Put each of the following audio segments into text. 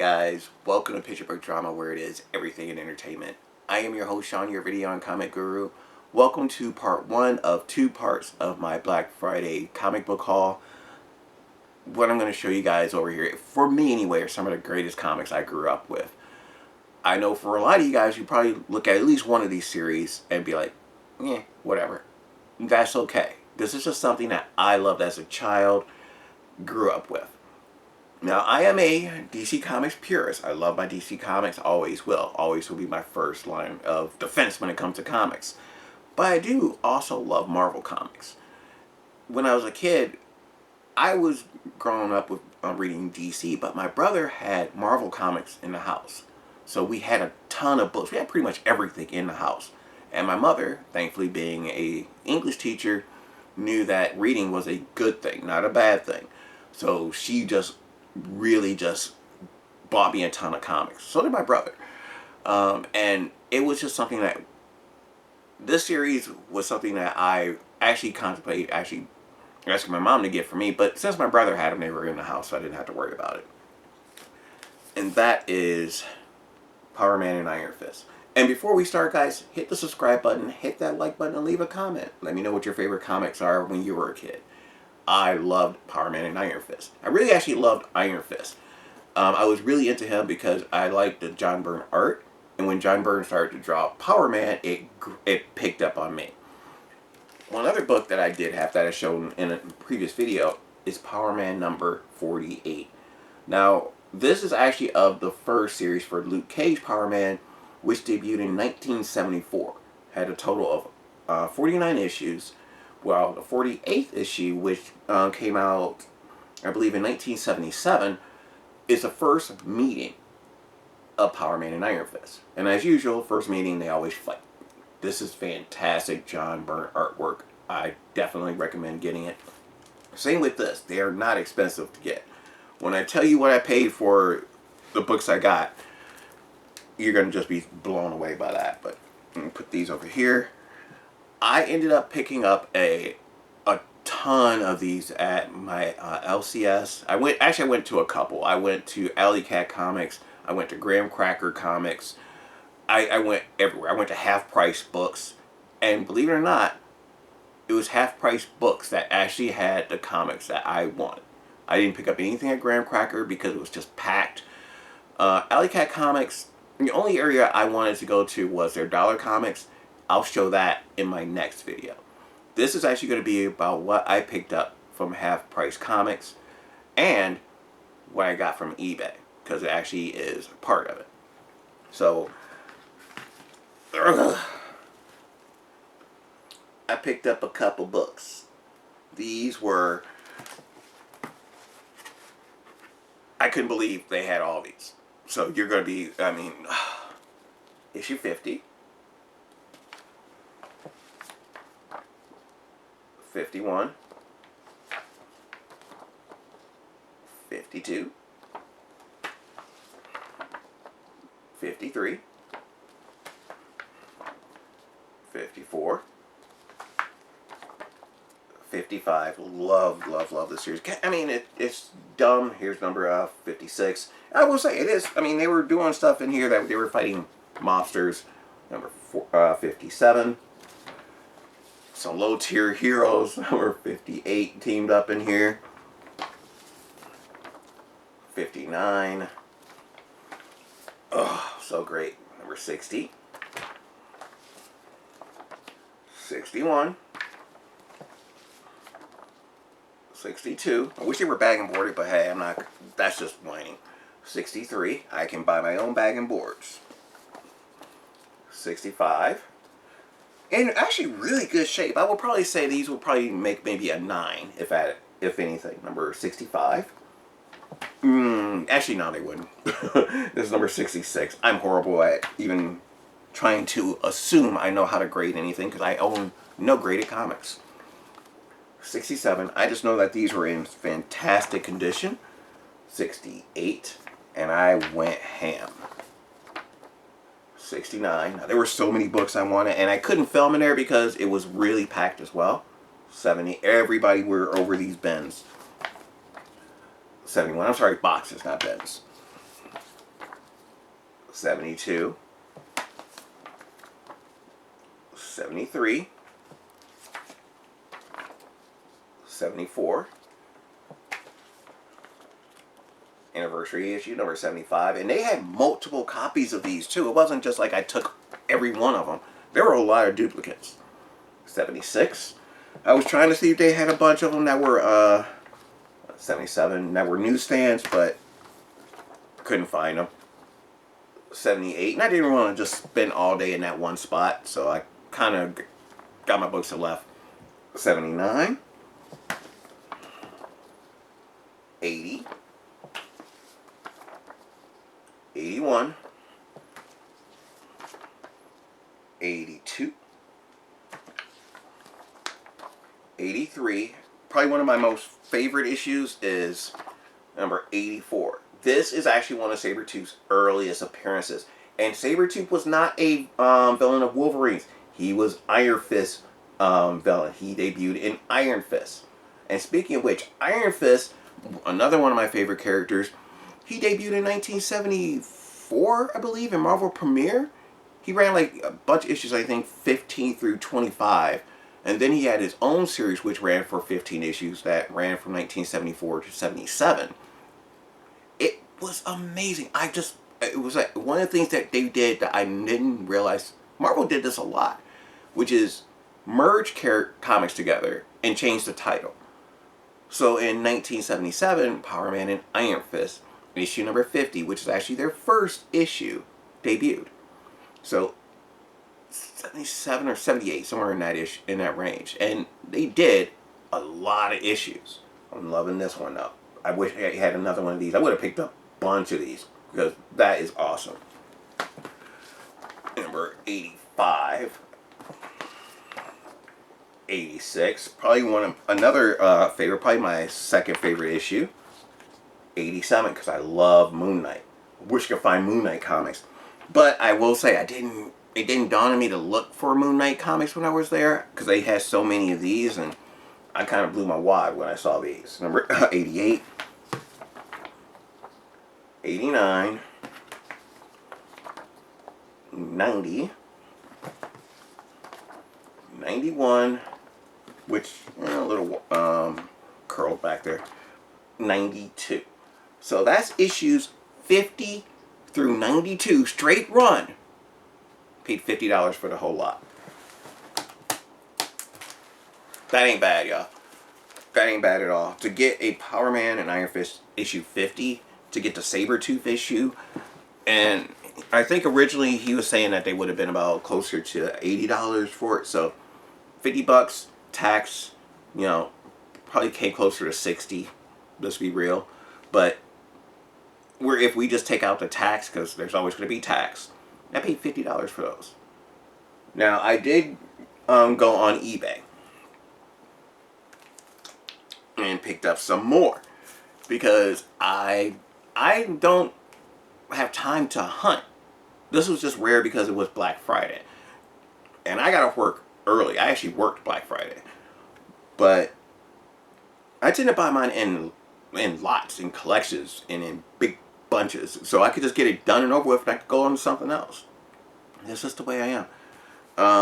guys, welcome to Picture Book Drama, where it is everything in entertainment. I am your host Sean, your video and comic guru. Welcome to part 1 of 2 parts of my Black Friday comic book haul. What I'm going to show you guys over here, for me anyway, are some of the greatest comics I grew up with. I know for a lot of you guys, you probably look at least one of these series and be like, yeah, whatever. That's okay. This is just something that I loved as a child, grew up with. Now, I am a DC Comics purist. I love my DC Comics, always will. Always will be my first line of defense when it comes to comics. But I do also love Marvel Comics. When I was a kid, I was growing up with reading DC, but my brother had Marvel Comics in the house. So we had a ton of books. We had pretty much everything in the house. And my mother, thankfully being an English teacher, knew that reading was a good thing, not a bad thing. So she really just bought me a ton of comics. So did my brother. And it was just something that, this series was something that I actually contemplated asking my mom to get for me, but since my brother had them, they were in the house, so I didn't have to worry about it. And that is Power Man and Iron Fist. And before we start, guys, hit the subscribe button, hit that like button, and leave a comment. Let me know what your favorite comics are when you were a kid. I loved Power Man and Iron Fist. I really actually loved Iron Fist. I was really into him because I liked the John Byrne art. And when John Byrne started to draw Power Man, it picked up on me. One other book that I did have that I showed in a previous video is Power Man number 48. Now, this is actually of the first series for Luke Cage Power Man, which debuted in 1974. Had a total of 49 issues. Well, the 48th issue, which came out, I believe, in 1977, is the first meeting of Power Man and Iron Fist. And as usual, first meeting, they always fight. This is fantastic John Byrne artwork. I definitely recommend getting it. Same with this. They are not expensive to get. When I tell you what I paid for the books I got, you're going to just be blown away by that. But I'm going to put these over here. I ended up picking up a ton of these at my LCS. I went to a couple. I went to Alley Cat Comics. I went to Graham Cracker Comics. I went everywhere. I went to Half Price Books. And believe it or not, it was Half Price Books that actually had the comics that I wanted. I didn't pick up anything at Graham Cracker because it was just packed. Alley Cat Comics, the only area I wanted to go to was their dollar comics. I'll show that in my next video. This is actually going to be about what I picked up from Half Price Comics and what I got from eBay, because it actually is part of it. So, I picked up a couple books. These were, I couldn't believe they had all these. So you're going to be, I mean, issue 50. 51, 52, 53, 54, 55. Love this series. I mean, it's dumb. Here's number 56. I will say it is. I mean, they were doing stuff in here that they were fighting mobsters. Number 57. Some low tier heroes, number 58 teamed up in here. 59. Oh, so great. Number 60. 61. 62. I wish they were bag and boarded, but hey, I'm not, that's just whining. 63. I can buy my own bag and boards. 65. In actually really good shape. I would probably say these will probably make maybe a 9, if anything. Number 65. Actually, no, they wouldn't. This is number 66. I'm horrible at even trying to assume I know how to grade anything because I own no graded comics. 67. I just know that these were in fantastic condition. 68. And I went ham. 69. Now, there were so many books I wanted, and I couldn't film in there because it was really packed as well. 70. Everybody were over these bins. 71. I'm sorry, boxes, not bins. 72, 73, 74, anniversary issue number 75, and they had multiple copies of these too. It wasn't just like I took every one of them. There were a lot of duplicates. 76. I was trying to see if they had a bunch of them that were 77 that were newsstands, but couldn't find them. 78, and I didn't want to just spend all day in that one spot, so I kind of got my books to left. 79, 80, 81, 82, 83. Probably one of my most favorite issues is number 84. This is actually one of Sabretooth's earliest appearances. And Sabretooth was not a villain of Wolverine's. He was Iron Fist villain. He debuted in Iron Fist. And speaking of which, Iron Fist, another one of my favorite characters, he debuted in 1974, I believe, in Marvel Premiere. He ran like a bunch of issues, I think 15 through 25. And then he had his own series, which ran for 15 issues, that ran from 1974 to 77. It was amazing. It was like one of the things that they did that I didn't realize. Marvel did this a lot, which is merge comics together and change the title. So in 1977, Power Man and Iron Fist, issue number 50, which is actually their first issue, debuted. So 77 or 78, somewhere in that range, and they did a lot of issues. I'm loving this one though. I wish I had another one of these. I would have picked up a bunch of these because that is awesome. Number 85, 86, probably another favorite, probably my second favorite issue. 87, because I love Moon Knight. Wish I could find Moon Knight comics, but I will say it didn't dawn on me to look for Moon Knight comics when I was there because they had so many of these, and I kind of blew my wad when I saw these. Number 88, 89, 90, 91, which a little curled back there, 92. So that's issues 50 through 92, straight run. Paid $50 for the whole lot. That ain't bad, y'all. That ain't bad at all. To get a Power Man and Iron Fist issue 50, to get the Sabretooth issue, and I think originally he was saying that they would have been about closer to $80 for it. So $50, tax, probably came closer to 60. Let's be real. But if we just take out the tax, because there's always going to be tax, I paid $50 for those. Now I did go on eBay and picked up some more because I don't have time to hunt. This was just rare because it was Black Friday, and I got to work early. I actually worked Black Friday, but I tend to buy mine in lots, in collections, and in big bunches, so I could just get it done and over with, and I could go on to something else. That's just the way I am.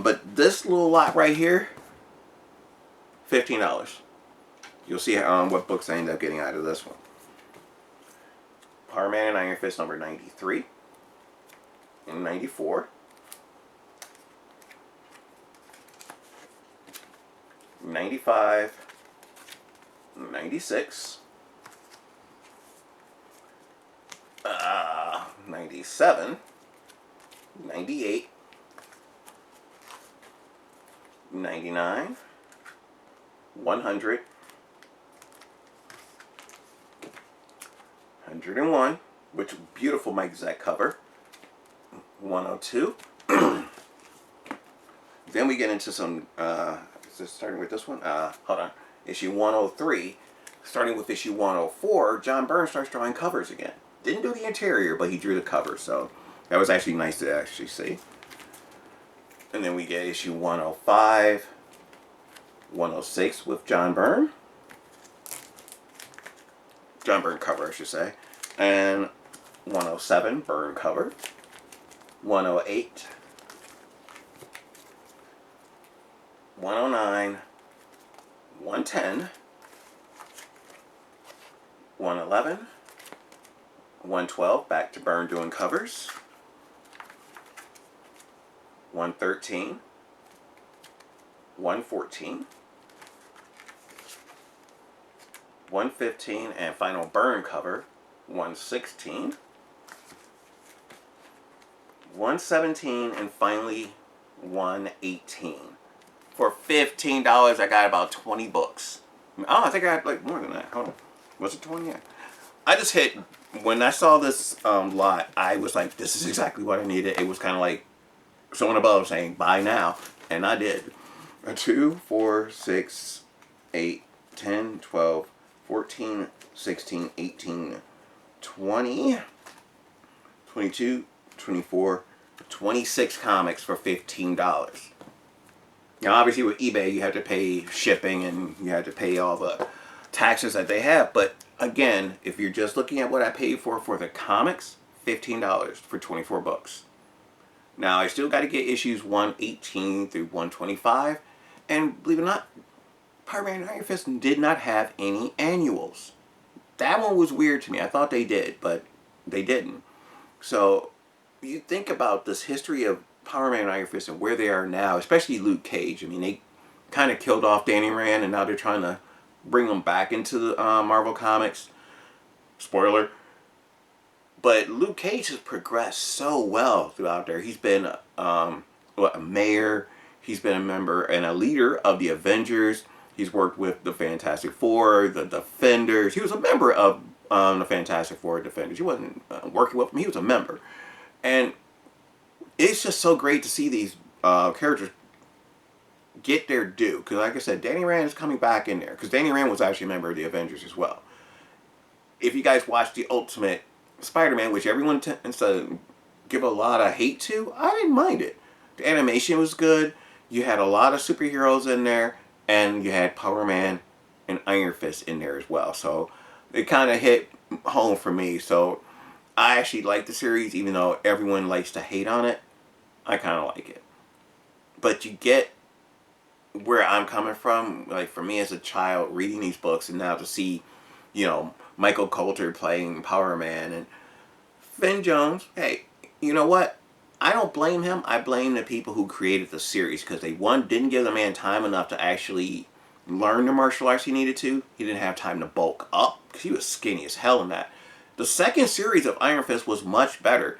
But this little lot right here, $15. You'll see what books I end up getting out of this one. Power Man and Iron Fist number 93 and 94. 95, 96, 97, 98, 99, 100, 101, which beautiful Mike Zeck cover, 102. Then we get into some, starting with this one, hold on, issue 103. Starting with issue 104, John Byrne starts drawing covers again. Didn't do the interior, but he drew the cover, so that was actually nice to actually see. And then we get issue 105, 106 with John Byrne. John Byrne cover, I should say. And 107, Byrne cover. 108, 109, 110, 111, 112, back to Byrne doing covers, 113, 114, 115, and final Byrne cover, 116, 117, and finally 118. For $15, I got about 20 books. Oh, I think I had like more than that. Hold on. Was it 20? Yeah. I just hit, when I saw this lot, I was like, this is exactly what I needed. It was kind of like someone above saying, buy now. And I did. 2, 4, 6, 8, 10, 12, 14, 16, 18, 20, 22, 24, 26 comics for $15. Now, obviously, with eBay, you have to pay shipping and you have to pay all the taxes that they have. But again, if you're just looking at what I paid for the comics, $15 for 24 books. Now, I still got to get issues 118 through 125. And believe it or not, Power Man and Iron Fist did not have any annuals. That one was weird to me. I thought they did, but they didn't. So, you think about this history of Power Man and Iron Fist and where they are now, especially Luke Cage. I mean, they kind of killed off Danny Rand, and now they're trying to bring him back into the Marvel Comics. Spoiler. But Luke Cage has progressed so well throughout there. He's been a mayor. He's been a member and a leader of the Avengers. He's worked with the Fantastic Four, the Defenders. He was a member of the Fantastic Four Defenders. He wasn't working with them. He was a member. And it's just so great to see these characters get their due. Because like I said, Danny Rand is coming back in there. Because Danny Rand was actually a member of the Avengers as well. If you guys watched the Ultimate Spider-Man, which everyone tends to give a lot of hate to, I didn't mind it. The animation was good. You had a lot of superheroes in there. And you had Power Man and Iron Fist in there as well. So it kind of hit home for me. So I actually like the series, even though everyone likes to hate on it. I kind of like it. But you get where I'm coming from. Like, for me as a child, reading these books, and now to see, you know, Michael Coulter playing Power Man and Finn Jones. Hey, you know what? I don't blame him. I blame the people who created the series, because they, one, didn't give the man time enough to actually learn the martial arts he needed to. He didn't have time to bulk up, because he was skinny as hell in that. The second series of Iron Fist was much better.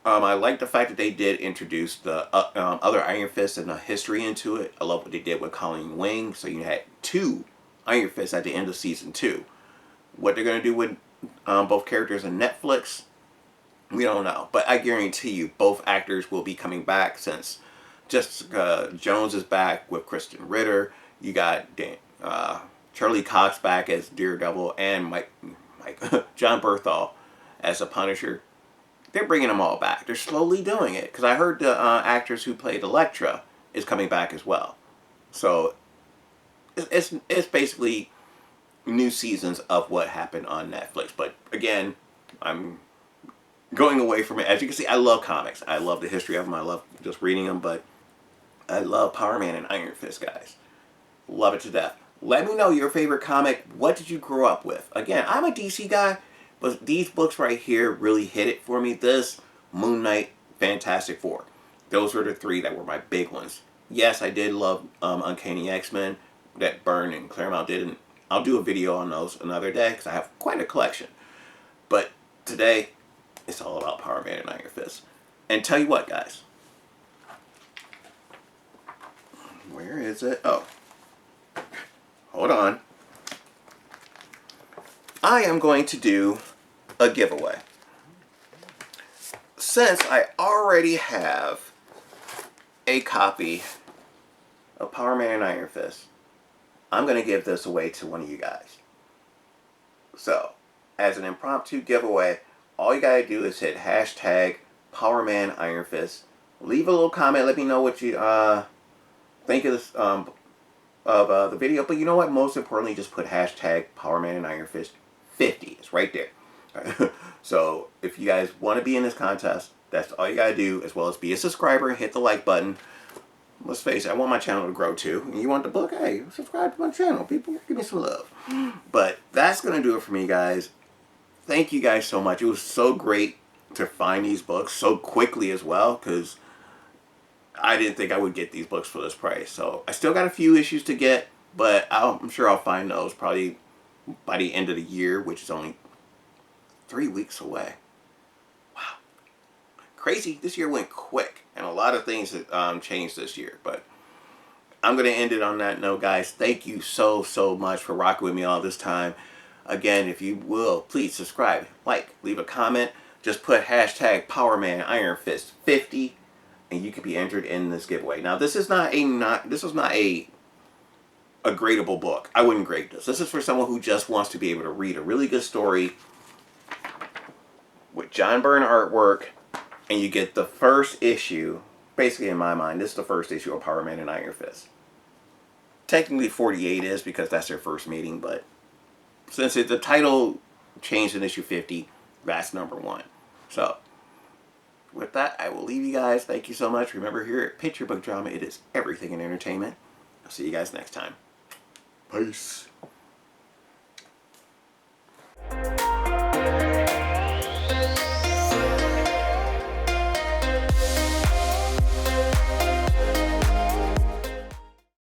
I like the fact that they did introduce the other Iron Fists and the history into it. I love what they did with Colleen Wing. So you had 2 Iron Fists at the end of season 2. What they're going to do with both characters in Netflix, we don't know. But I guarantee you both actors will be coming back, since Jessica Jones is back with Kristen Ritter. You got Charlie Cox back as Daredevil, and John Berthal as the Punisher. They're bringing them all back. They're slowly doing it. Because I heard the actress who played Elektra is coming back as well. So it's basically new seasons of what happened on Netflix. But again, I'm going away from it. As you can see, I love comics. I love the history of them. I love just reading them. But I love Power Man and Iron Fist, guys. Love it to death. Let me know your favorite comic. What did you grow up with? Again, I'm a DC guy, but these books right here really hit it for me. This, Moon Knight, Fantastic Four. Those were the 3 that were my big ones. Yes, I did love Uncanny X-Men that Byrne and Claremont did. And I'll do a video on those another day, because I have quite a collection. But today, it's all about Power Man and Iron Fist. And tell you what, guys. Where is it? Oh. Hold on. I am going to do a giveaway. Since I already have a copy of Power Man and Iron Fist, I'm going to give this away to one of you guys. So, as an impromptu giveaway, all you got to do is hit hashtag Power Man Iron Fist. Leave a little comment. Let me know what you think of this, the video. But you know what? Most importantly, just put hashtag Power Man and Iron Fist 50. It's right there. So if you guys want to be in this contest, That's all you gotta do, as well as be a subscriber and hit the like button. Let's face it, I want my channel to grow too. And you want the book? Hey, subscribe to my channel. People, give me some love. But that's gonna do it for me, guys. Thank you guys so much. It was so great to find these books so quickly as well, because I didn't think I would get these books for this price. So I still got a few issues to get, but I'm sure I'll find those probably by the end of the year, which is only 3 weeks away. Wow. Crazy. This year went quick, and a lot of things changed this year. But I'm going to end it on that note, guys. Thank you so much for rocking with me all this time. Again, if you will, please subscribe, like, leave a comment. Just put hashtag PowermanIronFist50, and you can be entered in this giveaway. Now, this is not a gradable book. I wouldn't grade this. This is for someone who just wants to be able to read a really good story with John Byrne artwork, and you get the first issue. Basically, in my mind, this is the first issue of Power Man and Iron Fist. Technically 48 is, because that's their first meeting, but since the title changed in issue 50, that's number 1. So, with that, I will leave you guys. Thank you so much. Remember, here at Picture Book Drama, it is everything in entertainment. I'll see you guys next time. Peace.